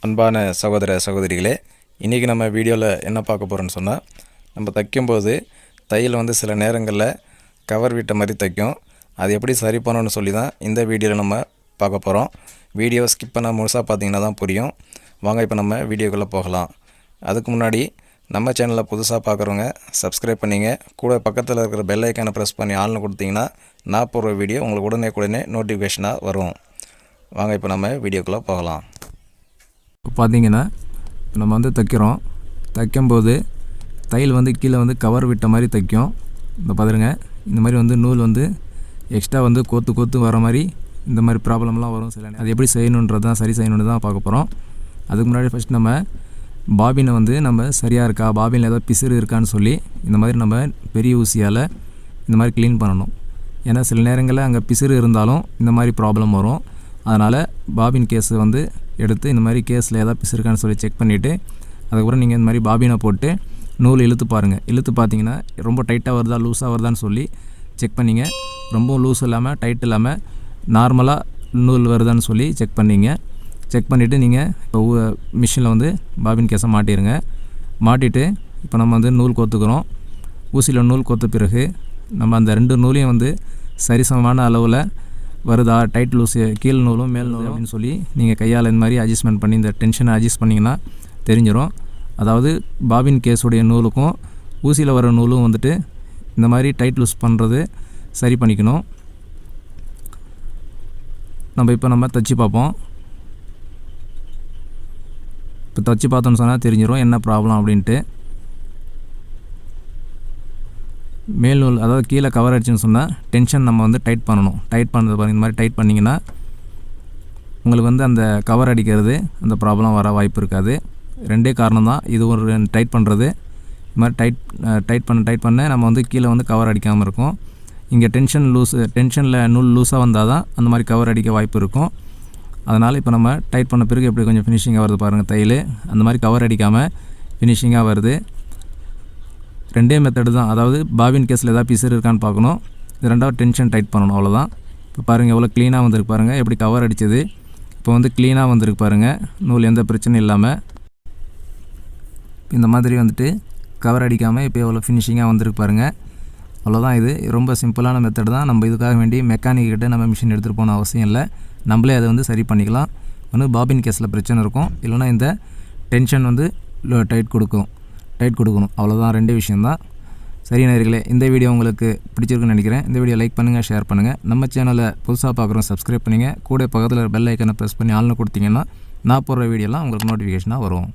அன்பான சகோதர சகோதரிகளே, இன்றைக்கி நம்ம வீடியோவில் என்ன பார்க்க போகிறோன்னு சொன்னால், நம்ம தைக்கும்போது தையல் சில நேரங்களில் கவர் விட்ட மாதிரி தைக்கும். அது எப்படி சரி பண்ணணும்னு சொல்லி தான் இந்த வீடியோவில் நம்ம பார்க்க போகிறோம். வீடியோ ஸ்கிப் பண்ணால் முழுசாக பார்த்தீங்கன்னா தான் புரியும். வாங்க இப்போ நம்ம வீடியோக்குள்ளே போகலாம். அதுக்கு முன்னாடி நம்ம சேனலில் புதுசாக பார்க்குறவங்க சப்ஸ்கிரைப் பண்ணிங்க, கூட பக்கத்தில் இருக்கிற பெல் ஐக்கானை ப்ரெஸ் பண்ணி ஆள்னு கொடுத்தீங்கன்னா நான் போடுற வீடியோ உங்களுக்கு உடனே நோட்டிஃபிகேஷனாக வரும். வாங்க இப்போ நம்ம வீடியோக்குள்ளே போகலாம். இப்போ பார்த்தீங்கன்னா நம்ம தைக்கும்போது தையல் கீழே கவர் விட்ட மாதிரி தைக்கும். இப்போ பாருங்க, இந்த மாதிரி நூல் எக்ஸ்ட்ரா கோத்து வர மாதிரி இந்த மாதிரி ப்ராப்ளம்லாம் வரும். சில அது எப்படி செய்யணுன்றது தான் சரி செய்யணுன்னு தான் பார்க்க போகிறோம். அதுக்கு முன்னாடி ஃபஸ்ட் நம்ம பாபினை நம்ம சரியாக இருக்கா, பாபினில் ஏதாவது பிசுறு இருக்கான்னு சொல்லி இந்த மாதிரி நம்ம பெரிய ஊசியால் இந்த மாதிரி க்ளீன் பண்ணணும். ஏன்னா சில நேரங்களில் அங்கே பிசுறு இருந்தாலும் இந்த மாதிரி ப்ராப்ளம் வரும். அதனால் பாபின் கேஸை எடுத்து இந்த மாதிரி கேஸில் ஏதாவது பிசுருக்கான்னு சொல்லி செக் பண்ணிவிட்டு அதுக்கப்புறம் நீங்கள் இந்த மாதிரி பாபினை போட்டு நூல் இழுத்து பாருங்கள். இழுத்து பார்த்தீங்கன்னா ரொம்ப டைட்டாக வருதா லூஸாக வருதான்னு சொல்லி செக் பண்ணிங்க. ரொம்ப லூஸ் இல்லாமல் டைட் இல்லாமல் நார்மலாக நூல் வருதான்னு சொல்லி செக் பண்ணிங்க. செக் பண்ணிவிட்டு நீங்கள் இப்போ மிஷினில் பாபின் கேஸை மாட்டிடுங்க. மாட்டிட்டு இப்போ நம்ம நூல் கோத்துக்கிறோம். ஊசியில் நூல் கோத்த பிறகு நம்ம அந்த ரெண்டு நூலையும் சரிசமமான அளவில் வருதா, டைட் லூஸ் கீழ் நூலும் மேல் நூலும் அப்படின்னு சொல்லி நீங்கள் கையால் இந்த மாதிரி அட்ஜஸ்ட்மெண்ட் பண்ணி இந்த டென்ஷனை அட்ஜஸ்ட் பண்ணிங்கன்னா தெரிஞ்சிடும். அதாவது பாபின் கேஸுடைய நூலுக்கும் ஊசியில் வர நூலும் இந்த மாதிரி டைட் லூஸ் பண்ணுறது சரி பண்ணிக்கணும். நம்ம தைச்சி பார்ப்போம். இப்போ தைச்சி பார்த்தோன்னு சொன்னால் தெரிஞ்சிடும் என்ன ப்ராப்ளம் அப்படின்ட்டு. மேல் நூல் அதாவது கீழே கவர் அடிச்சுன்னு சொன்னால் டென்ஷன் நம்ம டைட் பண்ணணும். டைட் பண்ணுறது பாருங்கள், இந்த மாதிரி டைட் பண்ணிங்கன்னா உங்களுக்கு அந்த கவர் அடிக்கிறது அந்த ப்ராப்ளம் வர வாய்ப்பு இருக்காது. ரெண்டே காரணம் தான். இது ஒரு டைட் பண்ணுறது, இது மாதிரி டைட் பண்ண நம்ம கீழே கவர் அடிக்காமல் இருக்கும். இங்கே டென்ஷனில் நூல் லூஸாக வந்தால் தான் அந்த மாதிரி கவர் அடிக்க வாய்ப்பு இருக்கும். அதனால் இப்போ நம்ம டைட் பண்ண பிறகு எப்படி கொஞ்சம் ஃபினிஷிங்காக வருது பாருங்கள். தையல் அந்த மாதிரி கவர் அடிக்காமல் ஃபினிஷிங்காக வருது. ரெண்டே மெத்தடு தான். அதாவது பாபின் கேஸில் ஏதாவது பிசுறு இருக்கான்னு பார்க்கணும். இது ரெண்டாவது டென்ஷன் டைட் பண்ணணும், அவ்வளோதான். இப்போ பாருங்கள் எவ்வளோ க்ளீனாக வந்திருக்கு பாருங்கள். எப்படி கவர் அடித்தது இப்போ க்ளீனாக வந்திருக்கு பாருங்கள். நூல் எந்த பிரச்சனையும் இல்லாமல் இந்த மாதிரி கவர் அடிக்காமல் இப்போ எவ்வளோ ஃபினிஷிங்காக வந்திருக்கு பாருங்கள். அவ்வளோதான். இது ரொம்ப சிம்பிளான மெத்தட் தான். நம்ம இதுக்காக வேண்டி மெக்கானிக்கிட்ட நம்ம மிஷின் எடுத்துகிட்டு போன அவசியம் இல்லை. நம்மளே அதை சரி பண்ணிக்கலாம். பாபின் கேஸில் பிரச்சனை இருக்கும், இல்லைனா இந்த டென்ஷன் டைட் கொடுக்கணும். அவ்வளோதான், ரெண்டே விஷயந்தான். சரி நேயர்களே, இந்த வீடியோ உங்களுக்கு பிடிச்சிருக்குன்னு நினைக்கிறேன். இந்த வீடியோ லைக் பண்ணுங்கள், ஷேர் பண்ணுங்கள். நம்ம சேனலை புதுசாக பார்க்குறோம் சப்ஸ்கிரைப் பண்ணுங்கள். கூட பக்கத்தில் பெல் ஐக்கனை ப்ரெஸ் பண்ணி ஆள்னு கொடுத்தீங்கன்னா நான் போடுற வீடியோலாம் உங்களுக்கு நோட்டிஃபிகேஷனாக வரும்.